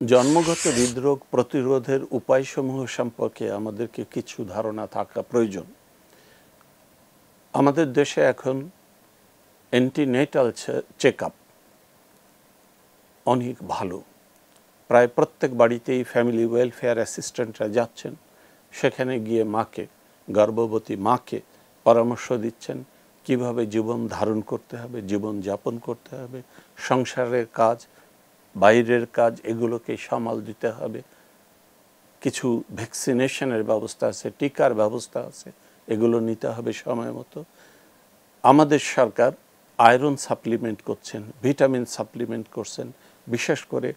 জন্মগত হৃদরোগ প্রতিরোধের উপায়সমূহ সম্পর্কে আমাদেরকে কিছু ধারণা থাকা প্রয়োজন। আমাদের দেশে এখন অ্যান্টিনেটাল চেকআপ অনেক ভালো। প্রায় প্রত্যেক বাড়িতেই ফ্যামিলি ওয়েলফেয়ার অ্যাসিস্ট্যান্টরা যাচ্ছেন, সেখানে গিয়ে মাকে, গর্ভবতী মাকে পরামর্শ দিচ্ছেন কিভাবে জীবন ধারণ করতে হবে, জীবন যাপন করতে হবে, সংসারের কাজ, বাইরের কাজ এগুলোকে সামাল দিতে হবে। কিছু ভ্যাকসিনেশনের ব্যবস্থা আছে, টিকার ব্যবস্থা আছে, এগুলো নিতে হবে সময় মতো। আমাদের সরকার আয়রন সাপ্লিমেন্ট করছেন, ভিটামিন সাপ্লিমেন্ট করছেন, বিশেষ করে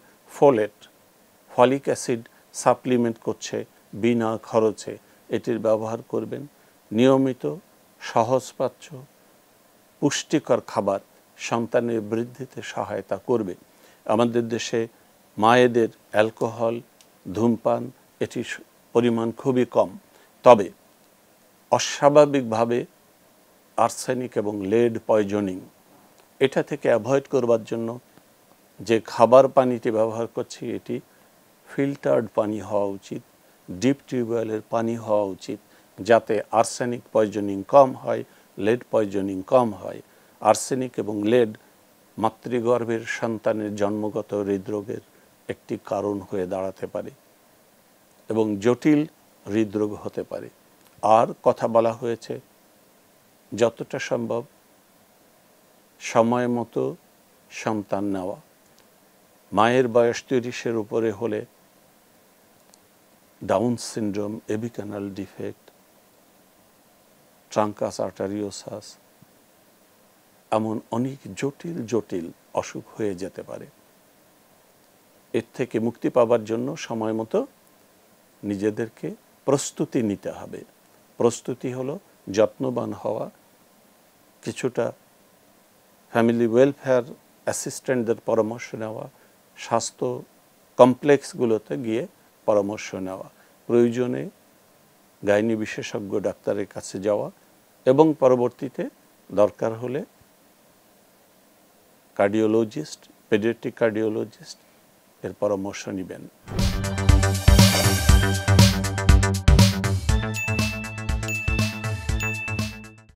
ফলিক অ্যাসিড সাপ্লিমেন্ট করছে বিনা খরচে। এটির ব্যবহার করবেন। নিয়মিত সহজপাচ্য পুষ্টিকর খাবার সন্তানের বৃদ্ধিতে সহায়তা করবে। আমাদের দেশে মায়েদের অ্যালকোহল, ধূমপান এটির পরিমাণ খুবই কম। তবে অস্বাভাবিকভাবে আর্সেনিক এবং লেড পয়জনিং, এটা থেকে অ্যাভয়েড করবার জন্য যে খাবার পানিটি ব্যবহার করছি এটি ফিল্টার্ড পানি হওয়া উচিত, ডিপ টিউবওয়েলের পানি হওয়া উচিত, যাতে আর্সেনিক পয়জনিং কম হয়, লেড পয়জনিং কম হয়। আর্সেনিক এবং লেড মাতৃগর্ভের সন্তানের জন্মগত হৃদরোগের একটি কারণ হয়ে দাঁড়াতে পারে এবং জটিল হৃদরোগ হতে পারে। আর কথা বলা হয়েছে যতটা সম্ভব সময় মতো সন্তান নেওয়া। মায়ের বয়স 30-এর উপরে হলে ডাউন সিনড্রোম, এবিক্যানাল ডিফেক্ট, ট্রাঙ্কাস আর্টারিওসাস এমন অনেক জটিল অসুখ হয়ে যেতে পারে। এর থেকে মুক্তি পাবার জন্য সময় মতো নিজেদেরকে প্রস্তুতি নিতে হবে। প্রস্তুতি হলো যত্নবান হওয়া, কিছুটা ফ্যামিলি ওয়েলফেয়ার অ্যাসিস্ট্যান্টদের পরামর্শ নেওয়া, স্বাস্থ্য কমপ্লেক্সগুলোতে গিয়ে পরামর্শ নেওয়া, প্রয়োজনে গাইনি বিশেষজ্ঞ ডাক্তারের কাছে যাওয়া এবং পরবর্তীতে দরকার হলে কার্ডিওলজিস্ট, পেডিয়াট্রিক কার্ডিওলজিস্ট এর পরামর্শ নেবেন।